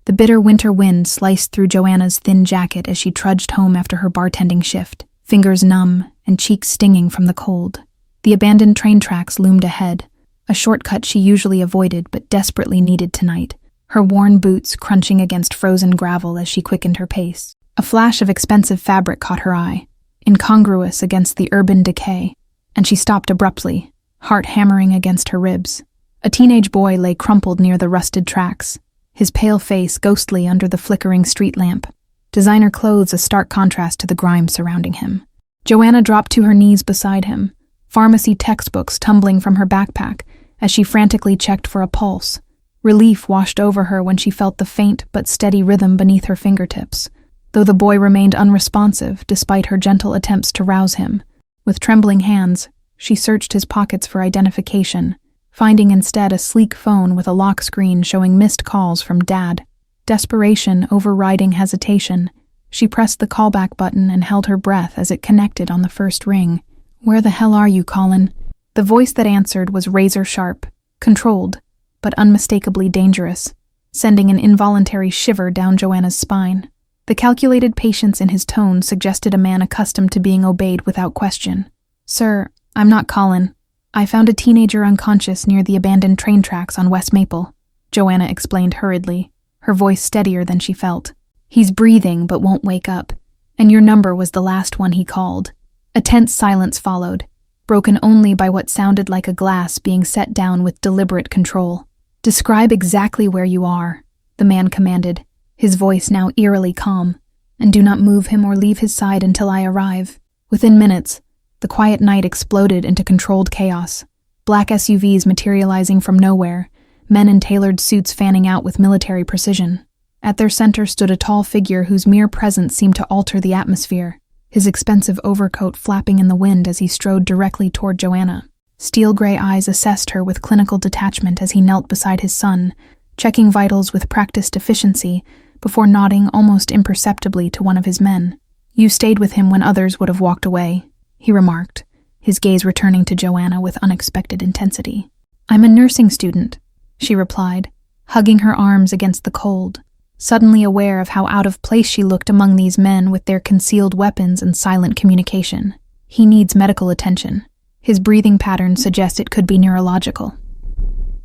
The bitter winter wind sliced through Joanna's thin jacket as she trudged home after her bartending shift, fingers numb and cheeks stinging from the cold. The abandoned train tracks loomed ahead, a shortcut she usually avoided but desperately needed tonight, her worn boots crunching against frozen gravel as she quickened her pace. A flash of expensive fabric caught her eye, incongruous against the urban decay, and she stopped abruptly, heart hammering against her ribs. A teenage boy lay crumpled near the rusted tracks, his pale face ghostly under the flickering street lamp, designer clothes a stark contrast to the grime surrounding him. Joanna dropped to her knees beside him, pharmacy textbooks tumbling from her backpack as she frantically checked for a pulse. Relief washed over her when she felt the faint but steady rhythm beneath her fingertips, though the boy remained unresponsive despite her gentle attempts to rouse him. With trembling hands, she searched his pockets for identification, finding instead a sleek phone with a lock screen showing missed calls from Dad. Desperation overriding hesitation, she pressed the callback button and held her breath as it connected on the first ring. "Where the hell are you, Colin?" The voice that answered was razor-sharp, controlled, but unmistakably dangerous, sending an involuntary shiver down Joanna's spine. The calculated patience in his tone suggested a man accustomed to being obeyed without question. "Sir, I'm not Colin. I found a teenager unconscious near the abandoned train tracks on West Maple," Joanna explained hurriedly, her voice steadier than she felt. "He's breathing but won't wake up, and your number was the last one he called." A tense silence followed, broken only by what sounded like a glass being set down with deliberate control. "Describe exactly where you are," the man commanded, his voice now eerily calm, "and do not move him or leave his side until I arrive." Within minutes, the quiet night exploded into controlled chaos. Black SUVs materializing from nowhere, men in tailored suits fanning out with military precision. At their center stood a tall figure whose mere presence seemed to alter the atmosphere, his expensive overcoat flapping in the wind as he strode directly toward Joanna. Steel-gray eyes assessed her with clinical detachment as he knelt beside his son, checking vitals with practiced efficiency before nodding almost imperceptibly to one of his men. "You stayed with him when others would have walked away," he remarked, his gaze returning to Joanna with unexpected intensity. "I'm a nursing student," she replied, hugging her arms against the cold, suddenly aware of how out of place she looked among these men with their concealed weapons and silent communication. "He needs medical attention." His breathing pattern suggests it could be neurological.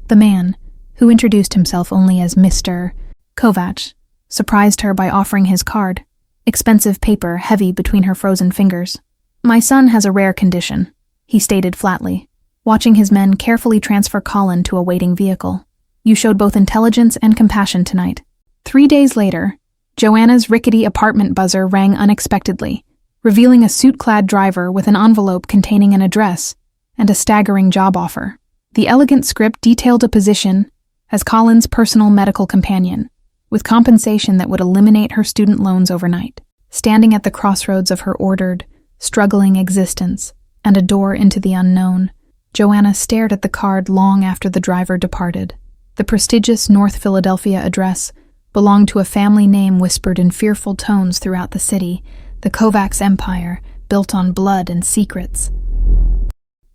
The man, who introduced himself only as Mr. Kovatch, surprised her by offering his card, expensive paper heavy between her frozen fingers. "My son has a rare condition," he stated flatly, watching his men carefully transfer Colin to a waiting vehicle. "You showed both intelligence and compassion tonight." 3 days later, Joanna's rickety apartment buzzer rang unexpectedly, revealing a suit-clad driver with an envelope containing an address and a staggering job offer. The elegant script detailed a position as Colin's personal medical companion, with compensation that would eliminate her student loans overnight. Standing at the crossroads of her ordered, struggling existence and a door into the unknown, Joanna stared at the card long after the driver departed. The prestigious North Philadelphia address belonged to a family name whispered in fearful tones throughout the city, the Kovatch empire, built on blood and secrets.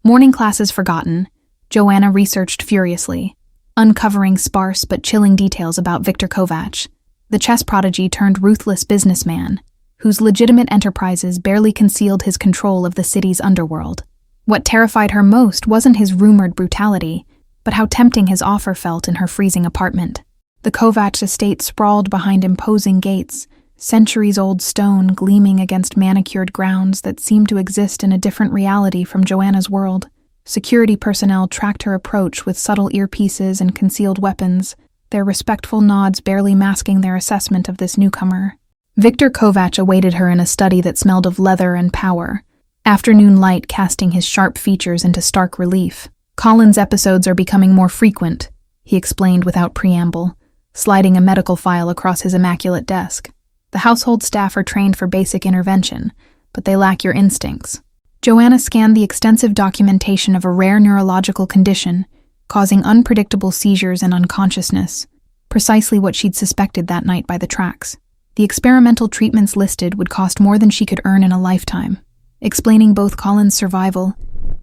Morning classes forgotten, Joanna researched furiously, uncovering sparse but chilling details about Victor Kovatch, the chess prodigy turned ruthless businessman, whose legitimate enterprises barely concealed his control of the city's underworld. What terrified her most wasn't his rumored brutality, but how tempting his offer felt in her freezing apartment. The Kovatch estate sprawled behind imposing gates, centuries-old stone gleaming against manicured grounds that seemed to exist in a different reality from Joanna's world. Security personnel tracked her approach with subtle earpieces and concealed weapons, their respectful nods barely masking their assessment of this newcomer. Victor Kovatch awaited her in a study that smelled of leather and power, afternoon light casting his sharp features into stark relief. "Colin's episodes are becoming more frequent," he explained without preamble, sliding a medical file across his immaculate desk. "The household staff are trained for basic intervention, but they lack your instincts." Joanna scanned the extensive documentation of a rare neurological condition, causing unpredictable seizures and unconsciousness, precisely what she'd suspected that night by the tracks. The experimental treatments listed would cost more than she could earn in a lifetime, explaining both Colin's survival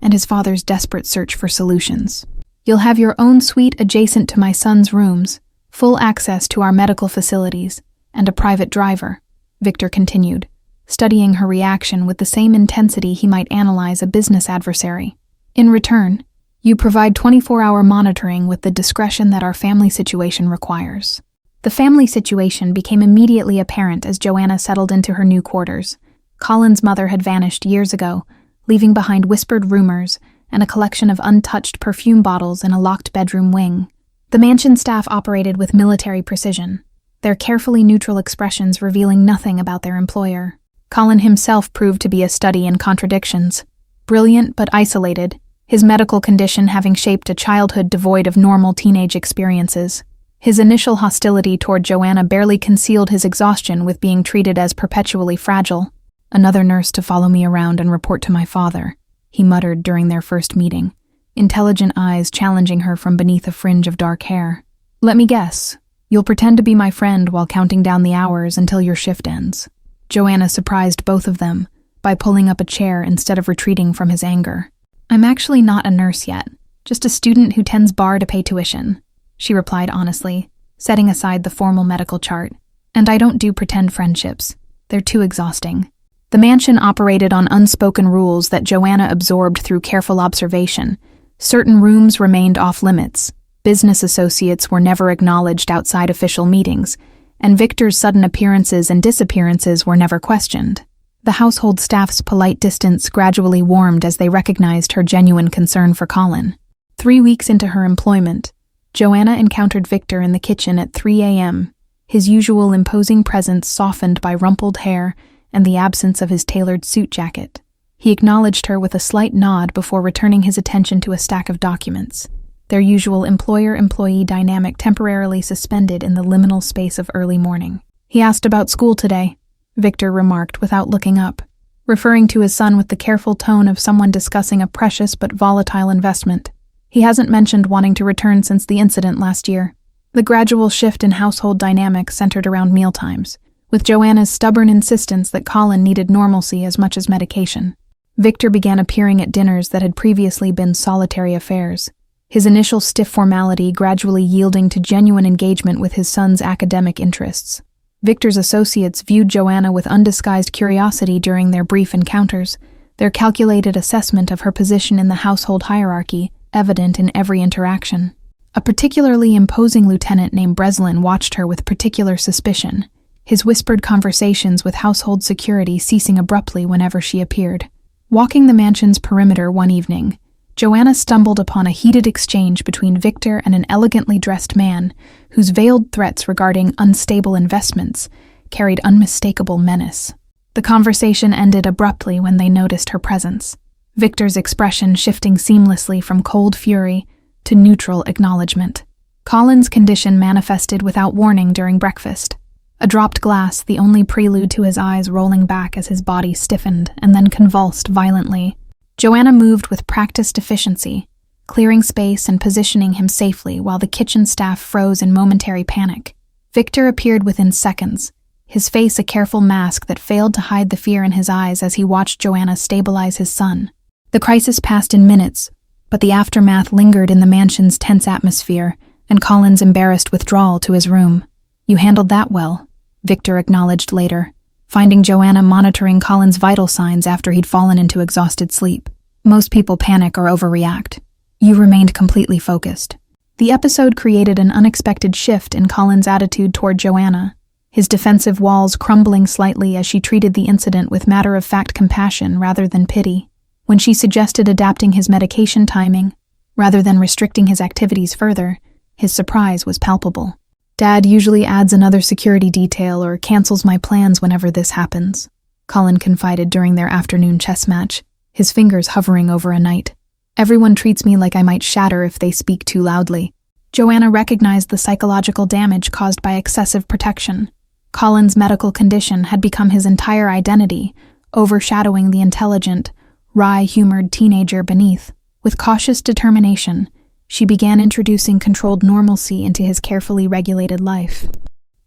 and his father's desperate search for solutions. "You'll have your own suite adjacent to my son's rooms," Full access to our medical facilities, and a private driver, Victor continued, studying her reaction with the same intensity he might analyze a business adversary. In return, you provide 24-hour monitoring with the discretion that our family situation requires. The family situation became immediately apparent as Joanna settled into her new quarters. Colin's mother had vanished years ago, leaving behind whispered rumors and a collection of untouched perfume bottles in a locked bedroom wing. The mansion staff operated with military precision, their carefully neutral expressions revealing nothing about their employer. Colin himself proved to be a study in contradictions. Brilliant but isolated, his medical condition having shaped a childhood devoid of normal teenage experiences. His initial hostility toward Joanna barely concealed his exhaustion with being treated as perpetually fragile. "Another nurse to follow me around and report to my father," he muttered during their first meeting, intelligent eyes challenging her from beneath a fringe of dark hair. "Let me guess, you'll pretend to be my friend while counting down the hours until your shift ends." Joanna surprised both of them by pulling up a chair instead of retreating from his anger. "I'm actually not a nurse yet, just a student who tends bar to pay tuition," she replied honestly, setting aside the formal medical chart. "And I don't do pretend friendships. They're too exhausting." The mansion operated on unspoken rules that Joanna absorbed through careful observation. Certain rooms remained off-limits, business associates were never acknowledged outside official meetings, and Victor's sudden appearances and disappearances were never questioned. The household staff's polite distance gradually warmed as they recognized her genuine concern for Colin. 3 weeks into her employment, Joanna encountered Victor in the kitchen at 3 a.m., his usual imposing presence softened by rumpled hair and the absence of his tailored suit jacket. He acknowledged her with a slight nod before returning his attention to a stack of documents, their usual employer-employee dynamic temporarily suspended in the liminal space of early morning. "He asked about school today," Victor remarked without looking up, referring to his son with the careful tone of someone discussing a precious but volatile investment. "He hasn't mentioned wanting to return since the incident last year." The gradual shift in household dynamics centered around mealtimes, with Joanna's stubborn insistence that Colin needed normalcy as much as medication. Victor began appearing at dinners that had previously been solitary affairs, his initial stiff formality gradually yielding to genuine engagement with his son's academic interests. Victor's associates viewed Joanna with undisguised curiosity during their brief encounters, their calculated assessment of her position in the household hierarchy evident in every interaction. A particularly imposing lieutenant named Breslin watched her with particular suspicion, his whispered conversations with household security ceasing abruptly whenever she appeared. Walking the mansion's perimeter one evening, Joanna stumbled upon a heated exchange between Victor and an elegantly dressed man whose veiled threats regarding unstable investments carried unmistakable menace. The conversation ended abruptly when they noticed her presence, Victor's expression shifting seamlessly from cold fury to neutral acknowledgement. Colin's condition manifested without warning during breakfast. A dropped glass, the only prelude to his eyes rolling back as his body stiffened and then convulsed violently. Joanna moved with practiced efficiency, clearing space and positioning him safely while the kitchen staff froze in momentary panic. Victor appeared within seconds, his face a careful mask that failed to hide the fear in his eyes as he watched Joanna stabilize his son. The crisis passed in minutes, but the aftermath lingered in the mansion's tense atmosphere and Colin's embarrassed withdrawal to his room. "You handled that well," Victor acknowledged later, finding Joanna monitoring Colin's vital signs after he'd fallen into exhausted sleep. "Most people panic or overreact. You remained completely focused." The episode created an unexpected shift in Colin's attitude toward Joanna, his defensive walls crumbling slightly as she treated the incident with matter-of-fact compassion rather than pity. When she suggested adapting his medication timing, rather than restricting his activities further, his surprise was palpable. "Dad usually adds another security detail or cancels my plans whenever this happens," Colin confided during their afternoon chess match, his fingers hovering over a knight. "Everyone treats me like I might shatter if they speak too loudly." Joanna recognized the psychological damage caused by excessive protection. Colin's medical condition had become his entire identity, overshadowing the intelligent, wry-humored teenager beneath. With cautious determination, she began introducing controlled normalcy into his carefully regulated life.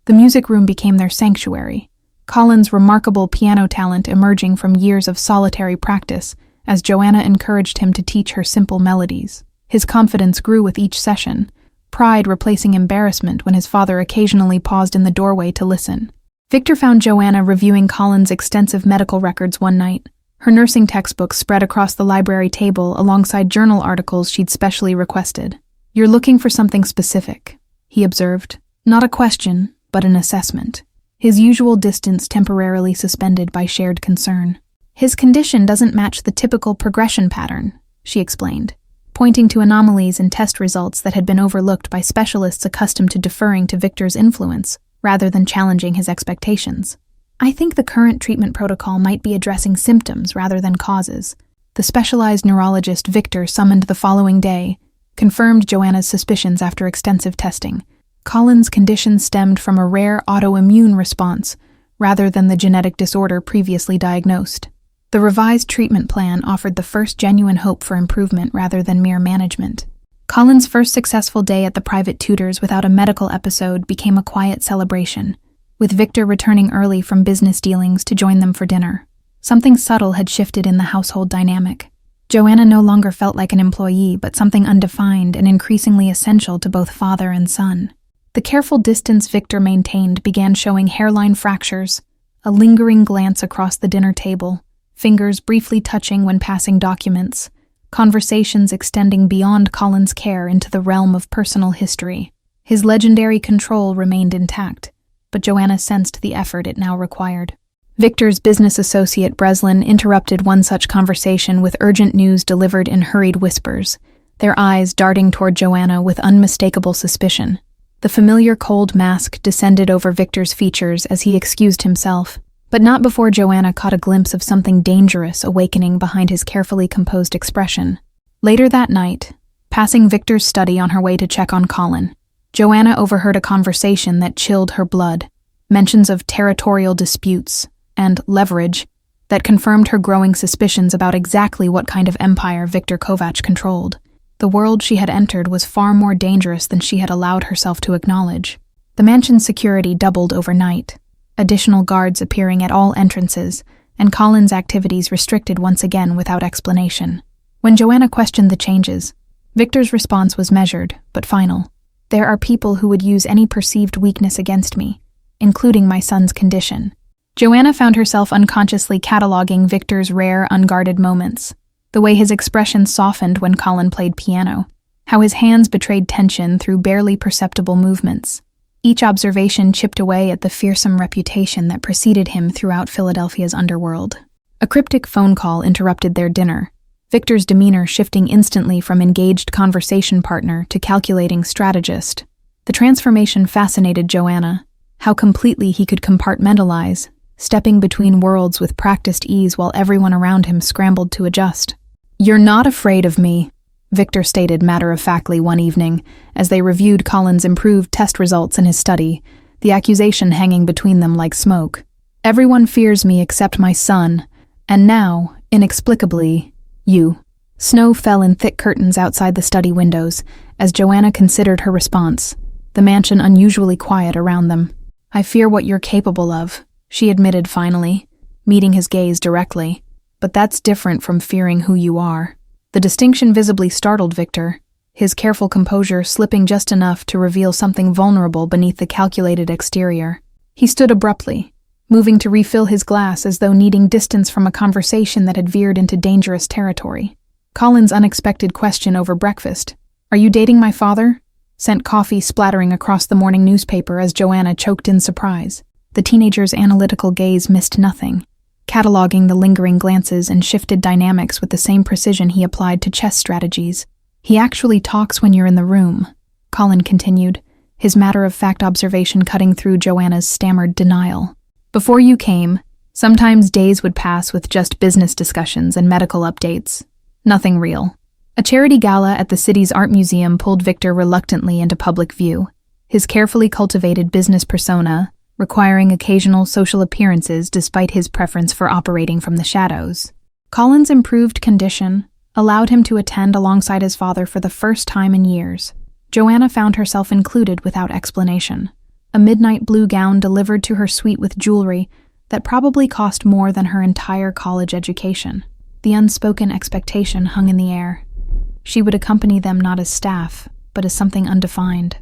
The music room became their sanctuary, Colin's remarkable piano talent emerging from years of solitary practice as Joanna encouraged him to teach her simple melodies. His confidence grew with each session, pride replacing embarrassment when his father occasionally paused in the doorway to listen. Victor found Joanna reviewing Colin's extensive medical records one night. Her nursing textbooks spread across the library table alongside journal articles she'd specially requested. "You're looking for something specific," he observed. Not a question, but an assessment. His usual distance temporarily suspended by shared concern. "His condition doesn't match the typical progression pattern," she explained, pointing to anomalies in test results that had been overlooked by specialists accustomed to deferring to Victor's influence rather than challenging his expectations. "I think the current treatment protocol might be addressing symptoms rather than causes." The specialized neurologist Victor summoned the following day confirmed Joanna's suspicions after extensive testing. Colin's condition stemmed from a rare autoimmune response rather than the genetic disorder previously diagnosed. The revised treatment plan offered the first genuine hope for improvement rather than mere management. Colin's first successful day at the private tutors without a medical episode became a quiet celebration, with Victor returning early from business dealings to join them for dinner. Something subtle had shifted in the household dynamic. Joanna no longer felt like an employee, but something undefined and increasingly essential to both father and son. The careful distance Victor maintained began showing hairline fractures, a lingering glance across the dinner table, fingers briefly touching when passing documents, conversations extending beyond Colin's care into the realm of personal history. His legendary control remained intact, but Joanna sensed the effort it now required. Victor's business associate Breslin interrupted one such conversation with urgent news delivered in hurried whispers, their eyes darting toward Joanna with unmistakable suspicion. The familiar cold mask descended over Victor's features as he excused himself, but not before Joanna caught a glimpse of something dangerous awakening behind his carefully composed expression. Later that night, passing Victor's study on her way to check on Colin, Joanna overheard a conversation that chilled her blood, mentions of territorial disputes and leverage that confirmed her growing suspicions about exactly what kind of empire Victor Kovatch controlled. The world she had entered was far more dangerous than she had allowed herself to acknowledge. The mansion's security doubled overnight, additional guards appearing at all entrances, and Colin's activities restricted once again without explanation. When Joanna questioned the changes, Victor's response was measured, but final. "There are people who would use any perceived weakness against me, including my son's condition." Joanna found herself unconsciously cataloging Victor's rare, unguarded moments. The way his expression softened when Colin played piano, how his hands betrayed tension through barely perceptible movements. Each observation chipped away at the fearsome reputation that preceded him throughout Philadelphia's underworld. A cryptic phone call interrupted their dinner, Victor's demeanor shifting instantly from engaged conversation partner to calculating strategist. The transformation fascinated Joanna, how completely he could compartmentalize, stepping between worlds with practiced ease while everyone around him scrambled to adjust. "You're not afraid of me," Victor stated matter-of-factly one evening, as they reviewed Colin's improved test results in his study, the accusation hanging between them like smoke. "Everyone fears me except my son, and now, inexplicably, you." Snow fell in thick curtains outside the study windows, as Joanna considered her response, the mansion unusually quiet around them. "I fear what you're capable of," she admitted finally, meeting his gaze directly. "But that's different from fearing who you are." The distinction visibly startled Victor, his careful composure slipping just enough to reveal something vulnerable beneath the calculated exterior. He stood abruptly, moving to refill his glass as though needing distance from a conversation that had veered into dangerous territory. Colin's unexpected question over breakfast, "Are you dating my father?" sent coffee splattering across the morning newspaper as Joanna choked in surprise. The teenager's analytical gaze missed nothing, cataloging the lingering glances and shifted dynamics with the same precision he applied to chess strategies. "He actually talks when you're in the room," Colin continued, his matter-of-fact observation cutting through Joanna's stammered denial. "Before you came, sometimes days would pass with just business discussions and medical updates. Nothing real." A charity gala at the city's art museum pulled Victor reluctantly into public view, his carefully cultivated business persona requiring occasional social appearances despite his preference for operating from the shadows. Colin's improved condition allowed him to attend alongside his father for the first time in years. Joanna found herself included without explanation, a midnight blue gown delivered to her suite with jewelry that probably cost more than her entire college education. The unspoken expectation hung in the air. She would accompany them not as staff, but as something undefined.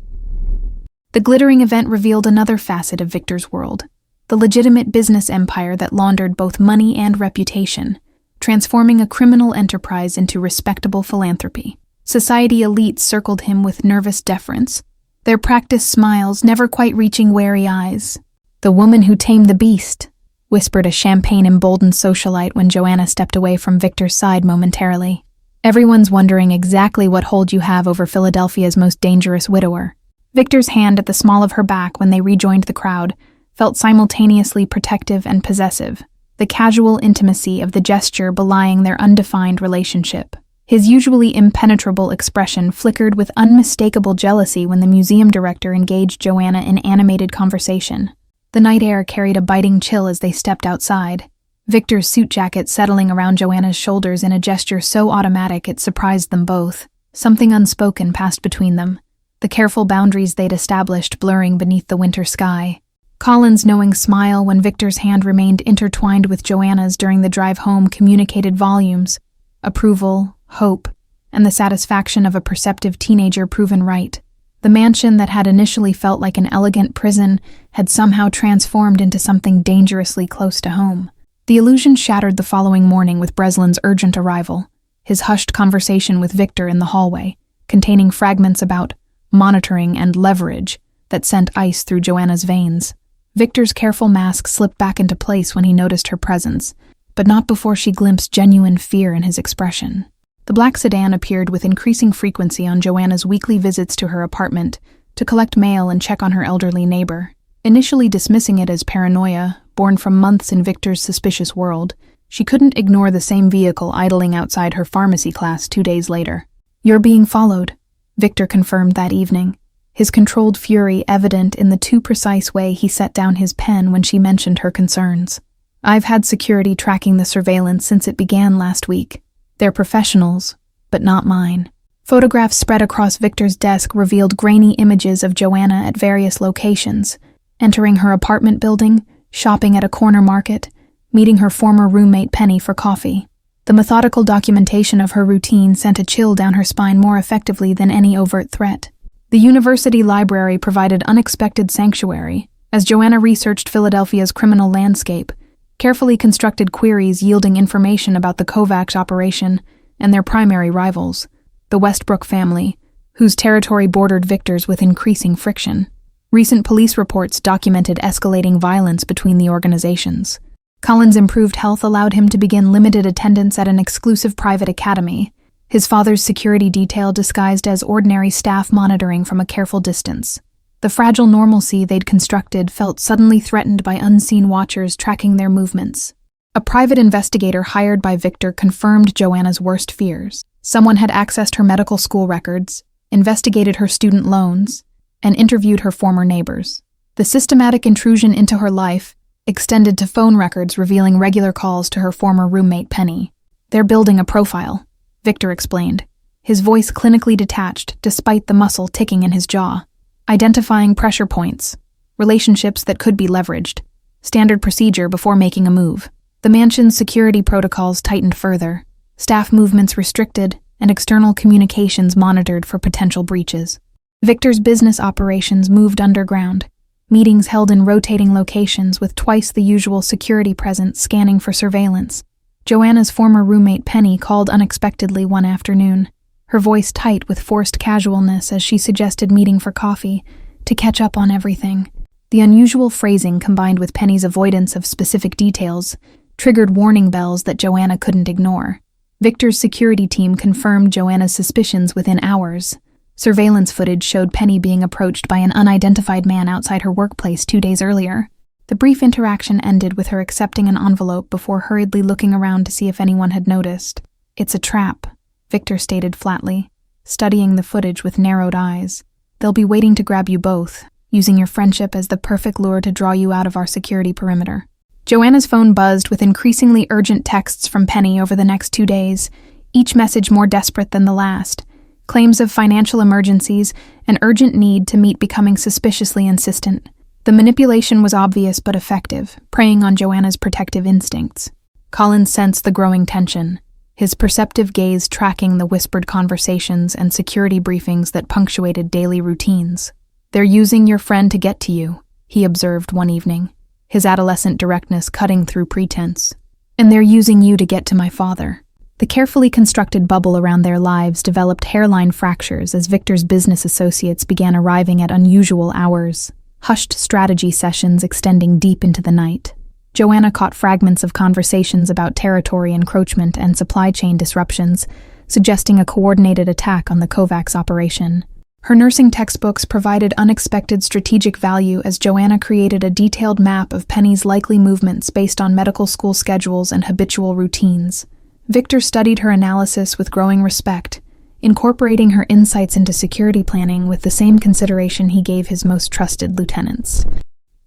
The glittering event revealed another facet of Victor's world, the legitimate business empire that laundered both money and reputation, transforming a criminal enterprise into respectable philanthropy. Society elites circled him with nervous deference, their practiced smiles never quite reaching wary eyes. "The woman who tamed the beast," whispered a champagne-emboldened socialite when Joanna stepped away from Victor's side momentarily. "Everyone's wondering exactly what hold you have over Philadelphia's most dangerous widower." Victor's hand at the small of her back when they rejoined the crowd felt simultaneously protective and possessive, the casual intimacy of the gesture belying their undefined relationship. His usually impenetrable expression flickered with unmistakable jealousy when the museum director engaged Joanna in animated conversation. The night air carried a biting chill as they stepped outside, Victor's suit jacket settling around Joanna's shoulders in a gesture so automatic it surprised them both. Something unspoken passed between them, the careful boundaries they'd established blurring beneath the winter sky. Colin's knowing smile when Victor's hand remained intertwined with Joanna's during the drive home communicated volumes: approval, hope, and the satisfaction of a perceptive teenager proven right. The mansion that had initially felt like an elegant prison had somehow transformed into something dangerously close to home. The illusion shattered the following morning with Breslin's urgent arrival, his hushed conversation with Victor in the hallway, containing fragments about monitoring and leverage that sent ice through Joanna's veins. Victor's careful mask slipped back into place when he noticed her presence, but not before she glimpsed genuine fear in his expression. The black sedan appeared with increasing frequency on Joanna's weekly visits to her apartment to collect mail and check on her elderly neighbor. Initially dismissing it as paranoia, born from months in Victor's suspicious world, she couldn't ignore the same vehicle idling outside her pharmacy class 2 days later. "You're being followed," Victor confirmed that evening, his controlled fury evident in the too precise way he set down his pen when she mentioned her concerns. "I've had security tracking the surveillance since it began last week. They're professionals, but not mine." Photographs spread across Victor's desk revealed grainy images of Joanna at various locations, entering her apartment building, shopping at a corner market, meeting her former roommate Penny for coffee. The methodical documentation of her routine sent a chill down her spine more effectively than any overt threat. The university library provided unexpected sanctuary, as Joanna researched Philadelphia's criminal landscape, carefully constructed queries yielding information about the Kovatch operation and their primary rivals, the Westbrook family, whose territory bordered Victor's with increasing friction. Recent police reports documented escalating violence between the organizations. Colin's improved health allowed him to begin limited attendance at an exclusive private academy, his father's security detail disguised as ordinary staff monitoring from a careful distance. The fragile normalcy they'd constructed felt suddenly threatened by unseen watchers tracking their movements. A private investigator hired by Victor confirmed Joanna's worst fears. Someone had accessed her medical school records, investigated her student loans, and interviewed her former neighbors. The systematic intrusion into her life extended to phone records revealing regular calls to her former roommate Penny. "They're building a profile," Victor explained, his voice clinically detached despite the muscle ticking in his jaw. "Identifying pressure points, relationships that could be leveraged, standard procedure before making a move." The mansion's security protocols tightened further, staff movements restricted, and external communications monitored for potential breaches. Victor's business operations moved underground, meetings held in rotating locations with twice the usual security presence scanning for surveillance. Joanna's former roommate Penny called unexpectedly one afternoon, her voice tight with forced casualness as she suggested meeting for coffee, to catch up on everything. The unusual phrasing combined with Penny's avoidance of specific details triggered warning bells that Joanna couldn't ignore. Victor's security team confirmed Joanna's suspicions within hours. Surveillance footage showed Penny being approached by an unidentified man outside her workplace 2 days earlier. The brief interaction ended with her accepting an envelope before hurriedly looking around to see if anyone had noticed. "It's a trap," Victor stated flatly, studying the footage with narrowed eyes. "They'll be waiting to grab you both, using your friendship as the perfect lure to draw you out of our security perimeter." Joanna's phone buzzed with increasingly urgent texts from Penny over the next 2 days, each message more desperate than the last. Claims of financial emergencies and urgent need to meet becoming suspiciously insistent. The manipulation was obvious but effective, preying on Joanna's protective instincts. Colin sensed the growing tension, his perceptive gaze tracking the whispered conversations and security briefings that punctuated daily routines. "They're using your friend to get to you," he observed one evening, his adolescent directness cutting through pretense. "And they're using you to get to my father." The carefully constructed bubble around their lives developed hairline fractures as Victor's business associates began arriving at unusual hours, hushed strategy sessions extending deep into the night. Joanna caught fragments of conversations about territory encroachment and supply chain disruptions, suggesting a coordinated attack on the Kovatch operation. Her nursing textbooks provided unexpected strategic value as Joanna created a detailed map of Penny's likely movements based on medical school schedules and habitual routines. Victor studied her analysis with growing respect, incorporating her insights into security planning with the same consideration he gave his most trusted lieutenants.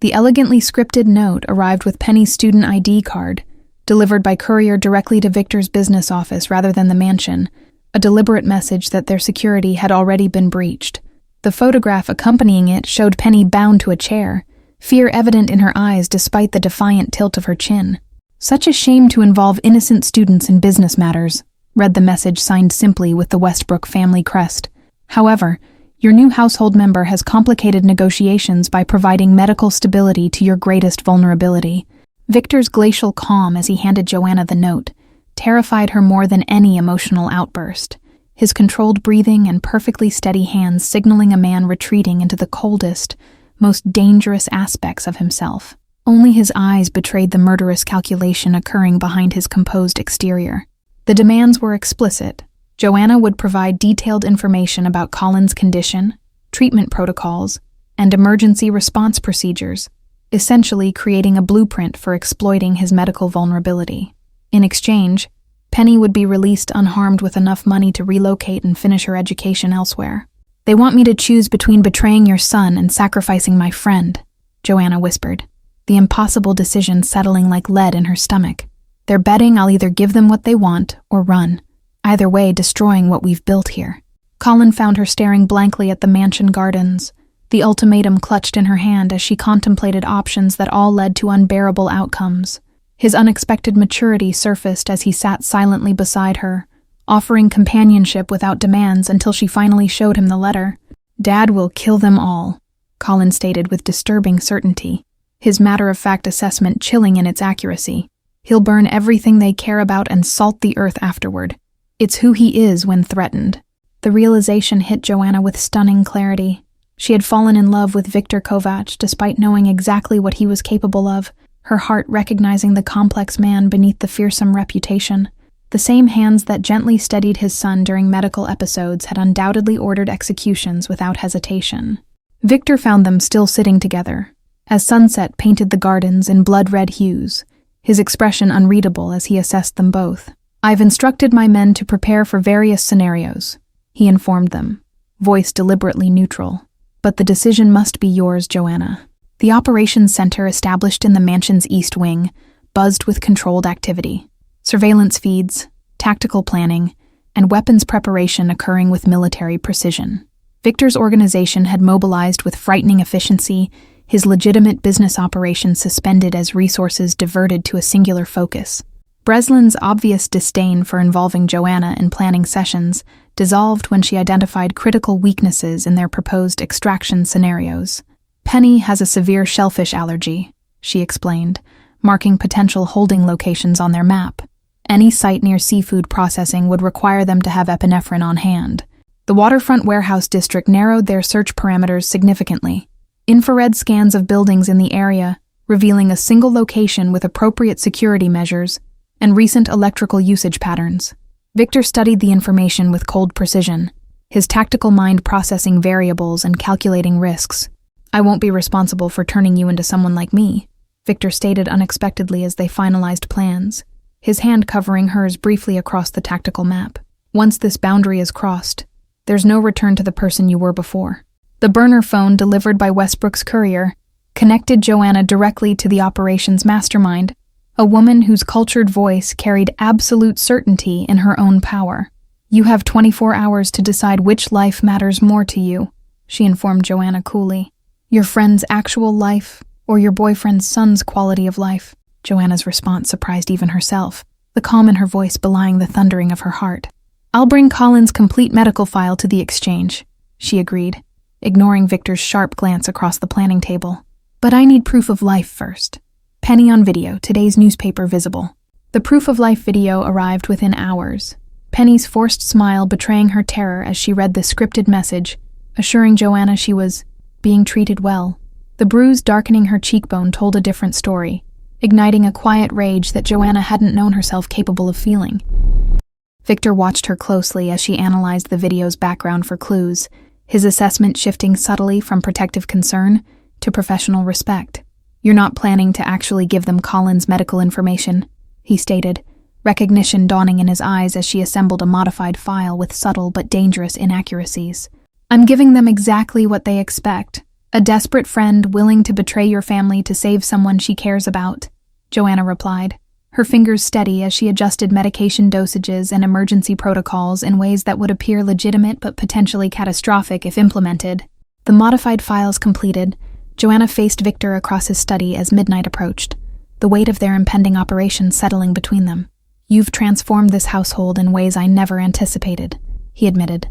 The elegantly scripted note arrived with Penny's student ID card, delivered by courier directly to Victor's business office rather than the mansion, a deliberate message that their security had already been breached. The photograph accompanying it showed Penny bound to a chair, fear evident in her eyes despite the defiant tilt of her chin. "Such a shame to involve innocent students in business matters," read the message signed simply with the Westbrook family crest. "However, your new household member has complicated negotiations by providing medical stability to your greatest vulnerability." Victor's glacial calm as he handed Joanna the note terrified her more than any emotional outburst, his controlled breathing and perfectly steady hands signaling a man retreating into the coldest, most dangerous aspects of himself. Only his eyes betrayed the murderous calculation occurring behind his composed exterior. The demands were explicit. Joanna would provide detailed information about Colin's condition, treatment protocols, and emergency response procedures, essentially creating a blueprint for exploiting his medical vulnerability. In exchange, Penny would be released unharmed with enough money to relocate and finish her education elsewhere. "They want me to choose between betraying your son and sacrificing my friend," Joanna whispered, the impossible decision settling like lead in her stomach. "They're betting I'll either give them what they want or run, either way destroying what we've built here." Colin found her staring blankly at the mansion gardens, the ultimatum clutched in her hand as she contemplated options that all led to unbearable outcomes. His unexpected maturity surfaced as he sat silently beside her, offering companionship without demands until she finally showed him the letter. "Dad will kill them all," Colin stated with disturbing certainty, his matter-of-fact assessment chilling in its accuracy. "He'll burn everything they care about and salt the earth afterward. It's who he is when threatened." The realization hit Joanna with stunning clarity. She had fallen in love with Victor Kovatch despite knowing exactly what he was capable of, her heart recognizing the complex man beneath the fearsome reputation. The same hands that gently steadied his son during medical episodes had undoubtedly ordered executions without hesitation. Victor found them still sitting together, as sunset painted the gardens in blood-red hues, his expression unreadable as he assessed them both. "I've instructed my men to prepare for various scenarios," he informed them, voice deliberately neutral. "But the decision must be yours, Joanna." The operations center established in the mansion's east wing buzzed with controlled activity. Surveillance feeds, tactical planning, and weapons preparation occurring with military precision. Victor's organization had mobilized with frightening efficiency, his legitimate business operations suspended as resources diverted to a singular focus. Breslin's obvious disdain for involving Joanna in planning sessions dissolved when she identified critical weaknesses in their proposed extraction scenarios. "Penny has a severe shellfish allergy," she explained, marking potential holding locations on their map. Any site near seafood processing would require them to have epinephrine on hand. The waterfront warehouse district narrowed their search parameters significantly. Infrared scans of buildings in the area, revealing a single location with appropriate security measures, and recent electrical usage patterns. Victor studied the information with cold precision, his tactical mind processing variables and calculating risks. "I won't be responsible for turning you into someone like me," Victor stated unexpectedly as they finalized plans, his hand covering hers briefly across the tactical map. "Once this boundary is crossed, there's no return to the person you were before." The burner phone delivered by Westbrook's courier connected Joanna directly to the operations mastermind, a woman whose cultured voice carried absolute certainty in her own power. "You have 24 hours to decide which life matters more to you," she informed Joanna coolly. "Your friend's actual life or your boyfriend's son's quality of life?" Joanna's response surprised even herself. the calm in her voice belying the thundering of her heart. "I'll bring Colin's complete medical file to the exchange," she agreed, ignoring Victor's sharp glance across the planning table. "But I need proof of life first. Penny on video, today's newspaper visible." The proof of life video arrived within hours, Penny's forced smile betraying her terror as she read the scripted message, assuring Joanna she was being treated well. The bruise darkening her cheekbone told a different story, igniting a quiet rage that Joanna hadn't known herself capable of feeling. Victor watched her closely as she analyzed the video's background for clues, his assessment shifting subtly from protective concern to professional respect. "You're not planning to actually give them Colin's medical information," he stated, recognition dawning in his eyes as she assembled a modified file with subtle but dangerous inaccuracies. "I'm giving them exactly what they expect. A desperate friend willing to betray your family to save someone she cares about," Joanna replied, her fingers steady as she adjusted medication dosages and emergency protocols in ways that would appear legitimate but potentially catastrophic if implemented. The modified files completed, Joanna faced Victor across his study as midnight approached, the weight of their impending operation settling between them. "You've transformed this household in ways I never anticipated," he admitted,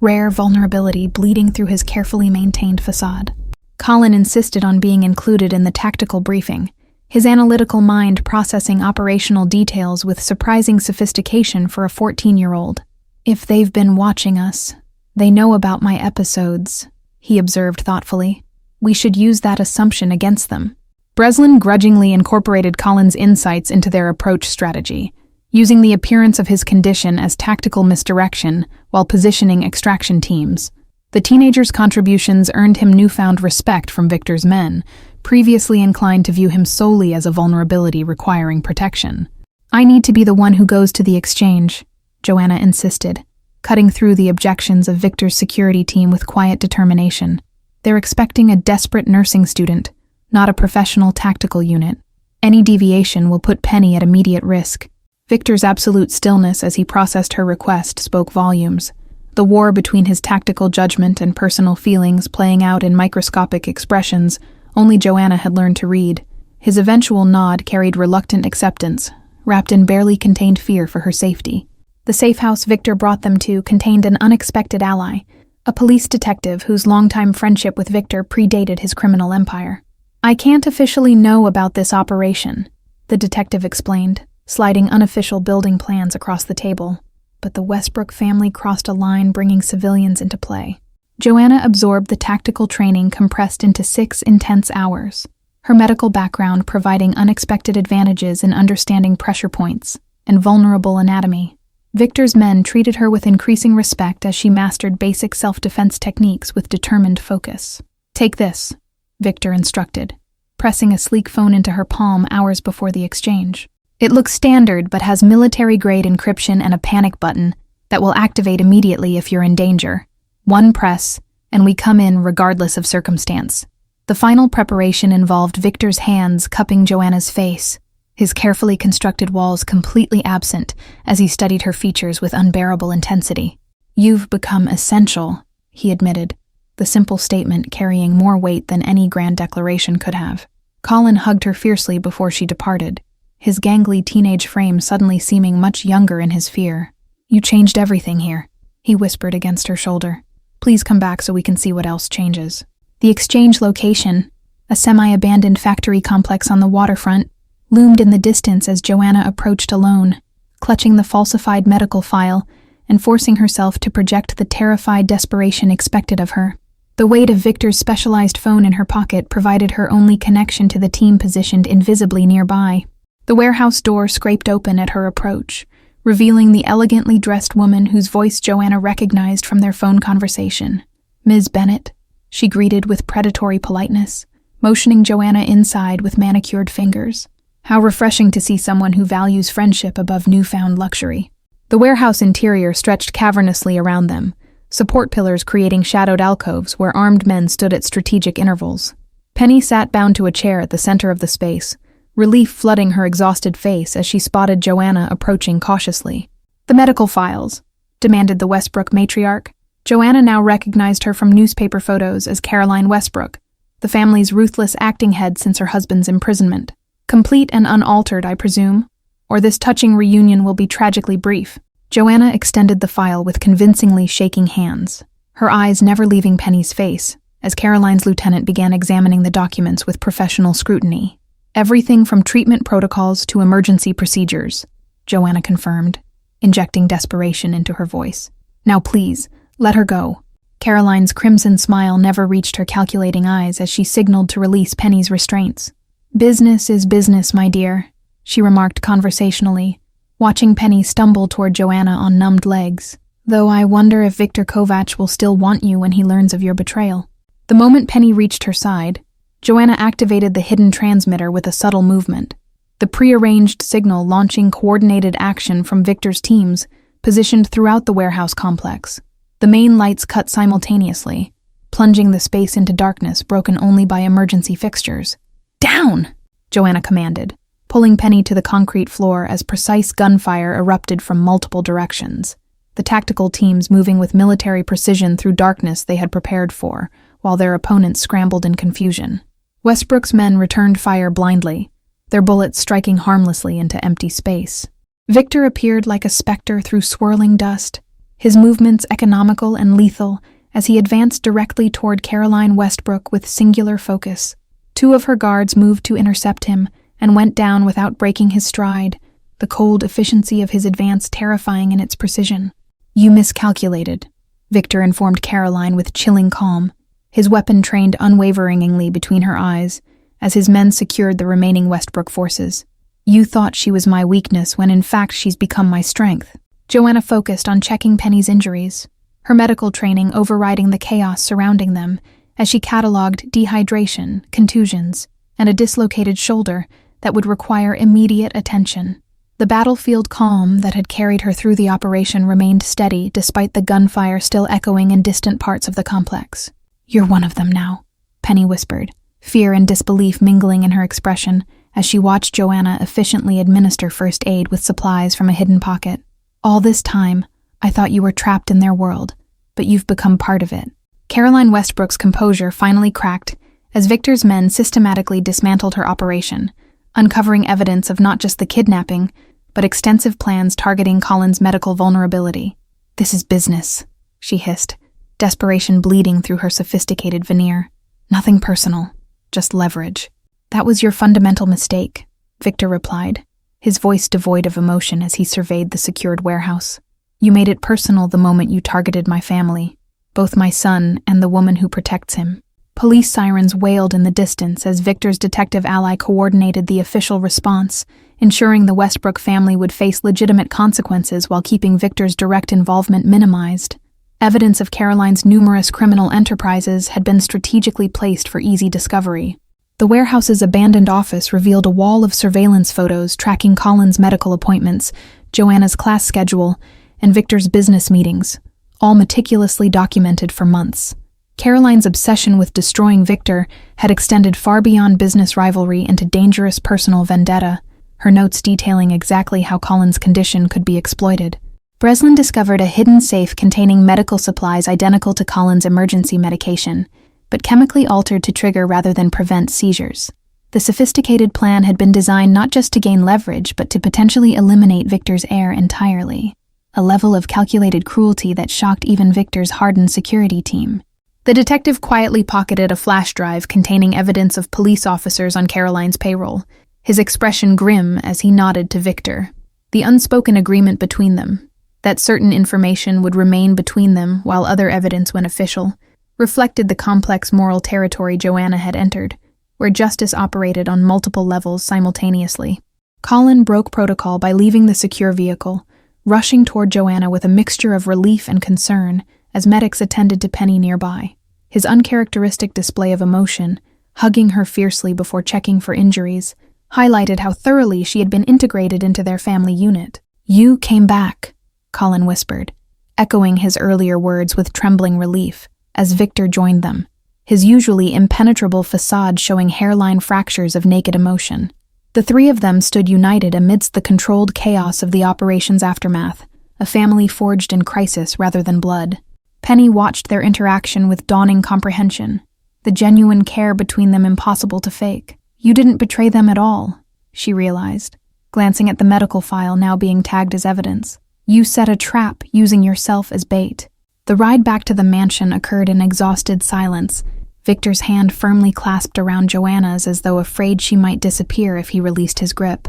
rare vulnerability bleeding through his carefully maintained facade. Colin insisted on being included in the tactical briefing, his analytical mind processing operational details with surprising sophistication for a 14-year-old. "If they've been watching us, they know about my episodes," he observed thoughtfully. "We should use that assumption against them." Breslin grudgingly incorporated Colin's insights into their approach strategy, using the appearance of his condition as tactical misdirection while positioning extraction teams. The teenager's contributions earned him newfound respect from Victor's men, previously inclined to view him solely as a vulnerability requiring protection. "I need to be the one who goes to the exchange," Joanna insisted, cutting through the objections of Victor's security team with quiet determination. "They're expecting a desperate nursing student, not a professional tactical unit. Any deviation will put Penny at immediate risk." Victor's absolute stillness as he processed her request spoke volumes, the war between his tactical judgment and personal feelings playing out in microscopic expressions only Joanna had learned to read. His eventual nod carried reluctant acceptance, wrapped in barely contained fear for her safety. The safe house Victor brought them to contained an unexpected ally, a police detective whose longtime friendship with Victor predated his criminal empire. "I can't officially know about this operation," the detective explained, sliding unofficial building plans across the table. "But the Westbrook family crossed a line bringing civilians into play." Joanna absorbed the tactical training compressed into 6 intense hours, her medical background providing unexpected advantages in understanding pressure points and vulnerable anatomy. Victor's men treated her with increasing respect as she mastered basic self-defense techniques with determined focus. "Take this," Victor instructed, pressing a sleek phone into her palm hours before the exchange. "It looks standard but has military-grade encryption and a panic button that will activate immediately if you're in danger. One press, and we come in regardless of circumstance." The final preparation involved Victor's hands cupping Joanna's face, his carefully constructed walls completely absent as he studied her features with unbearable intensity. "You've become essential," he admitted, the simple statement carrying more weight than any grand declaration could have. Colin hugged her fiercely before she departed, his gangly teenage frame suddenly seeming much younger in his fear. "You changed everything here," he whispered against her shoulder. "Please come back so we can see what else changes." The exchange location, a semi-abandoned factory complex on the waterfront, loomed in the distance as Joanna approached alone, clutching the falsified medical file and forcing herself to project the terrified desperation expected of her. The weight of Victor's specialized phone in her pocket provided her only connection to the team positioned invisibly nearby. The warehouse door scraped open at her approach, revealing the elegantly dressed woman whose voice Joanna recognized from their phone conversation. "Ms. Bennett," she greeted with predatory politeness, motioning Joanna inside with manicured fingers. How refreshing to see someone who values friendship above newfound luxury. The warehouse interior stretched cavernously around them, support pillars creating shadowed alcoves where armed men stood at strategic intervals. Penny sat bound to a chair at the center of the space, relief flooding her exhausted face as she spotted Joanna approaching cautiously. "The medical files," demanded the Westbrook matriarch. Joanna now recognized her from newspaper photos as Caroline Westbrook, the family's ruthless acting head since her husband's imprisonment. "Complete and unaltered, I presume?" or this touching reunion will be tragically brief." Joanna extended the file with convincingly shaking hands, her eyes never leaving Penny's face, as Caroline's lieutenant began examining the documents with professional scrutiny. "Everything from treatment protocols to emergency procedures," Joanna confirmed, injecting desperation into her voice. "Now please, let her go." Caroline's crimson smile never reached her calculating eyes as she signaled to release Penny's restraints. "Business is business, my dear," she remarked conversationally, watching Penny stumble toward Joanna on numbed legs. "Though I wonder if Victor Kovatch will still want you when he learns of your betrayal." The moment Penny reached her side, Joanna activated the hidden transmitter with a subtle movement, the prearranged signal launching coordinated action from Victor's teams positioned throughout the warehouse complex. The main lights cut simultaneously, plunging the space into darkness broken only by emergency fixtures. "Down!" Joanna commanded, pulling Penny to the concrete floor as precise gunfire erupted from multiple directions, the tactical teams moving with military precision through darkness they had prepared for, while their opponents scrambled in confusion. Westbrook's men returned fire blindly, their bullets striking harmlessly into empty space. Victor appeared like a specter through swirling dust, his movements economical and lethal as he advanced directly toward Caroline Westbrook with singular focus. Two of her guards moved to intercept him and went down without breaking his stride, the cold efficiency of his advance terrifying in its precision. "You miscalculated," Victor informed Caroline with chilling calm, his weapon trained unwaveringly between her eyes as his men secured the remaining Westbrook forces. "You thought she was my weakness when in fact she's become my strength." Joanna focused on checking Penny's injuries, her medical training overriding the chaos surrounding them as she cataloged dehydration, contusions, and a dislocated shoulder that would require immediate attention. The battlefield calm that had carried her through the operation remained steady despite the gunfire still echoing in distant parts of the complex. "You're one of them now," Penny whispered, fear and disbelief mingling in her expression as she watched Joanna efficiently administer first aid with supplies from a hidden pocket. "All this time, I thought you were trapped in their world, but you've become part of it." Caroline Westbrook's composure finally cracked as Victor's men systematically dismantled her operation, uncovering evidence of not just the kidnapping, but extensive plans targeting Colin's medical vulnerability. "This is business," she hissed, desperation bleeding through her sophisticated veneer. "Nothing personal, just leverage." "That was your fundamental mistake," Victor replied, his voice devoid of emotion as he surveyed the secured warehouse. "You made it personal the moment you targeted my family, both my son and the woman who protects him." Police sirens wailed in the distance as Victor's detective ally coordinated the official response, ensuring the Westbrook family would face legitimate consequences while keeping Victor's direct involvement minimized. Evidence of Caroline's numerous criminal enterprises had been strategically placed for easy discovery. The warehouse's abandoned office revealed a wall of surveillance photos tracking Colin's medical appointments, Joanna's class schedule, and Victor's business meetings, all meticulously documented for months. Caroline's obsession with destroying Victor had extended far beyond business rivalry into dangerous personal vendetta, her notes detailing exactly how Colin's condition could be exploited. Breslin discovered a hidden safe containing medical supplies identical to Colin's emergency medication, but chemically altered to trigger rather than prevent seizures. The sophisticated plan had been designed not just to gain leverage, but to potentially eliminate Victor's heir entirely, a level of calculated cruelty that shocked even Victor's hardened security team. The detective quietly pocketed a flash drive containing evidence of police officers on Caroline's payroll, his expression grim as he nodded to Victor. The unspoken agreement between them, that certain information would remain between them while other evidence went official, reflected the complex moral territory Joanna had entered, where justice operated on multiple levels simultaneously. Colin broke protocol by leaving the secure vehicle, rushing toward Joanna with a mixture of relief and concern as medics attended to Penny nearby. His uncharacteristic display of emotion, hugging her fiercely before checking for injuries, highlighted how thoroughly she had been integrated into their family unit. "You came back," Colin whispered, echoing his earlier words with trembling relief as Victor joined them, his usually impenetrable facade showing hairline fractures of naked emotion. The three of them stood united amidst the controlled chaos of the operation's aftermath, a family forged in crisis rather than blood. Penny watched their interaction with dawning comprehension, the genuine care between them impossible to fake. "You didn't betray them at all," she realized, glancing at the medical file now being tagged as evidence. You set a trap using yourself as bait. The ride back to the mansion occurred in exhausted silence, Victor's hand firmly clasped around Joanna's as though afraid she might disappear if he released his grip.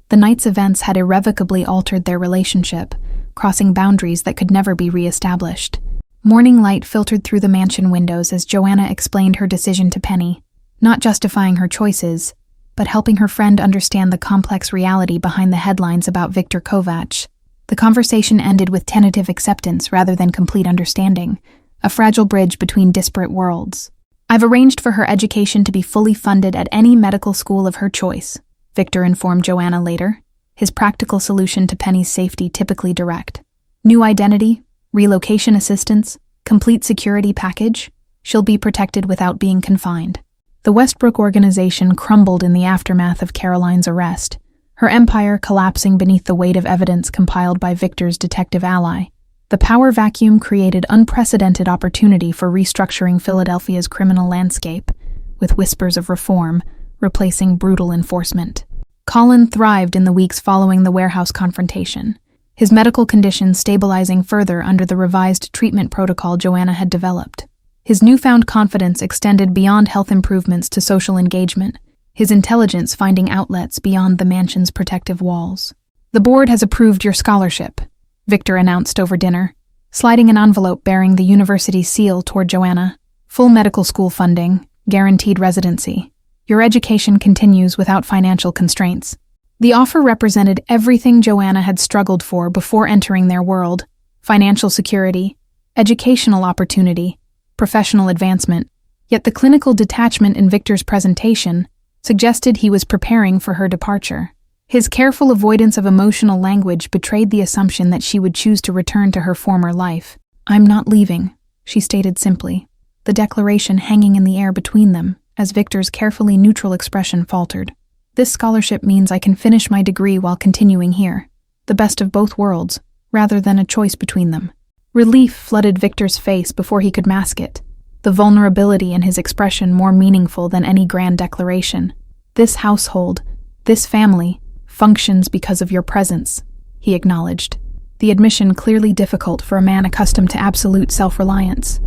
The night's events had irrevocably altered their relationship, crossing boundaries that could never be re-established. Morning light filtered through the mansion windows as Joanna explained her decision to Penny, not justifying her choices, but helping her friend understand the complex reality behind the headlines about Victor Kovatch. The conversation ended with tentative acceptance rather than complete understanding, a fragile bridge between disparate worlds. I've arranged for her education to be fully funded at any medical school of her choice, Victor informed Joanna later, his practical solution to Penny's safety typically direct. New identity, relocation assistance, complete security package, she'll be protected without being confined. The Westbrook organization crumbled in the aftermath of Caroline's arrest, her empire collapsing beneath the weight of evidence compiled by Victor's detective ally. The power vacuum created unprecedented opportunity for restructuring Philadelphia's criminal landscape, with whispers of reform replacing brutal enforcement. Colin thrived in the weeks following the warehouse confrontation, his medical condition stabilizing further under the revised treatment protocol Joanna had developed. His newfound confidence extended beyond health improvements to social engagement, his intelligence finding outlets beyond the mansion's protective walls. "The board has approved your scholarship," Victor announced over dinner, sliding an envelope bearing the university's seal toward Joanna. "Full medical school funding, guaranteed residency. Your education continues without financial constraints." The offer represented everything Joanna had struggled for before entering their world: financial security, educational opportunity, professional advancement. Yet the clinical detachment in Victor's presentation suggested he was preparing for her departure. His careful avoidance of emotional language betrayed the assumption that she would choose to return to her former life. "I'm not leaving," she stated simply, the declaration hanging in the air between them as Victor's carefully neutral expression faltered. "This scholarship means I can finish my degree while continuing here. The best of both worlds, rather than a choice between them." Relief flooded Victor's face before he could mask it, the vulnerability in his expression more meaningful than any grand declaration. "This household, this family, functions because of your presence," he acknowledged, the admission clearly difficult for a man accustomed to absolute self-reliance.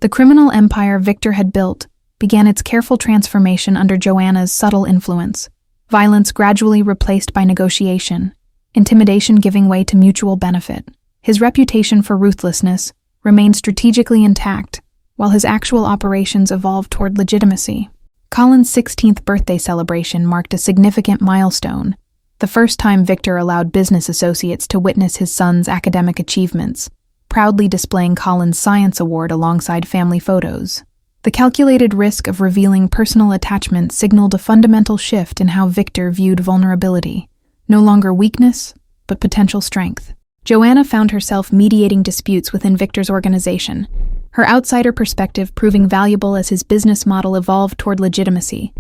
The criminal empire Victor had built began its careful transformation under Joanna's subtle influence, violence gradually replaced by negotiation, intimidation giving way to mutual benefit. His reputation for ruthlessness remained strategically intact, while his actual operations evolved toward legitimacy. Colin's 16th birthday celebration marked a significant milestone, the first time Victor allowed business associates to witness his son's academic achievements, proudly displaying Colin's science award alongside family photos. The calculated risk of revealing personal attachment signaled a fundamental shift in how Victor viewed vulnerability, no longer weakness, but potential strength. Joanna found herself mediating disputes within Victor's organization, her outsider perspective proving valuable as his business model evolved toward legitimacy.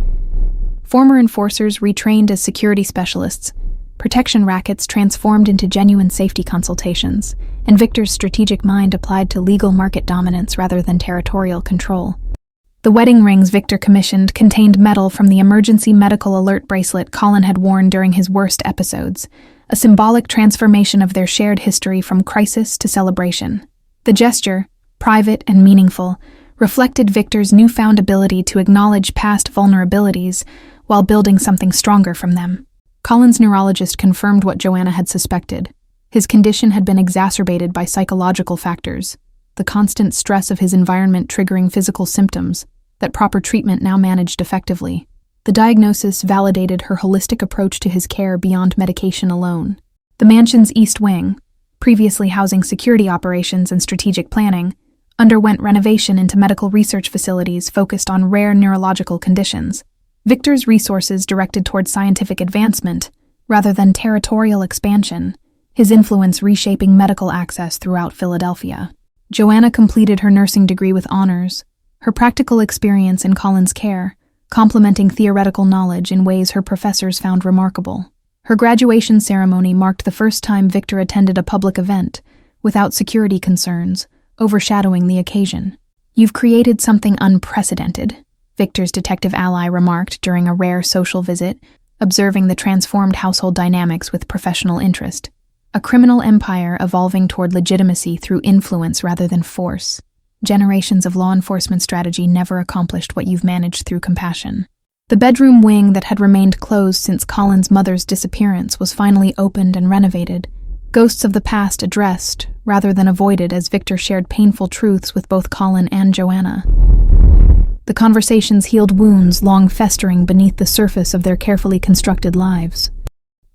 Former enforcers retrained as security specialists, protection rackets transformed into genuine safety consultations, and Victor's strategic mind applied to legal market dominance rather than territorial control. The wedding rings Victor commissioned contained metal from the emergency medical alert bracelet Colin had worn during his worst episodes, a symbolic transformation of their shared history from crisis to celebration. The gesture, private and meaningful, reflected Victor's newfound ability to acknowledge past vulnerabilities while building something stronger from them. Colin's neurologist confirmed what Joanna had suspected. His condition had been exacerbated by psychological factors, the constant stress of his environment triggering physical symptoms that proper treatment now managed effectively. The diagnosis validated her holistic approach to his care beyond medication alone. The mansion's East Wing, previously housing security operations and strategic planning, underwent renovation into medical research facilities focused on rare neurological conditions. Victor's resources directed toward scientific advancement rather than territorial expansion, his influence reshaping medical access throughout Philadelphia. Joanna completed her nursing degree with honors, her practical experience in Colin's care, complementing theoretical knowledge in ways her professors found remarkable. Her graduation ceremony marked the first time Victor attended a public event, without security concerns, overshadowing the occasion. "You've created something unprecedented," Victor's detective ally remarked during a rare social visit, observing the transformed household dynamics with professional interest. A criminal empire evolving toward legitimacy through influence rather than force. Generations of law enforcement strategy never accomplished what you've managed through compassion. The bedroom wing that had remained closed since Colin's mother's disappearance was finally opened and renovated, ghosts of the past addressed, rather than avoided, as Victor shared painful truths with both Colin and Joanna. The conversations healed wounds long festering beneath the surface of their carefully constructed lives.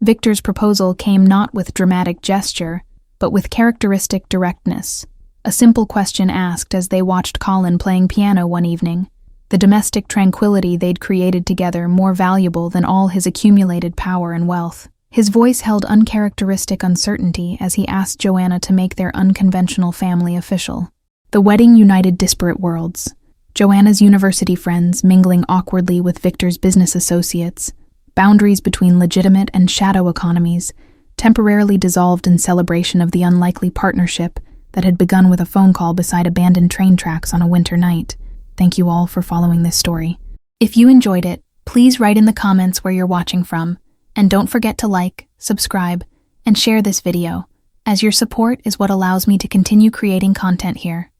Victor's proposal came not with dramatic gesture, but with characteristic directness. A simple question asked as they watched Colin playing piano one evening, the domestic tranquility they'd created together more valuable than all his accumulated power and wealth. His voice held uncharacteristic uncertainty as he asked Joanna to make their unconventional family official. The wedding united disparate worlds. Joanna's university friends mingling awkwardly with Victor's business associates, boundaries between legitimate and shadow economies, temporarily dissolved in celebration of the unlikely partnership that had begun with a phone call beside abandoned train tracks on a winter night. Thank you all for following this story. If you enjoyed it, please write in the comments where you're watching from, and don't forget to like, subscribe, and share this video, as your support is what allows me to continue creating content here.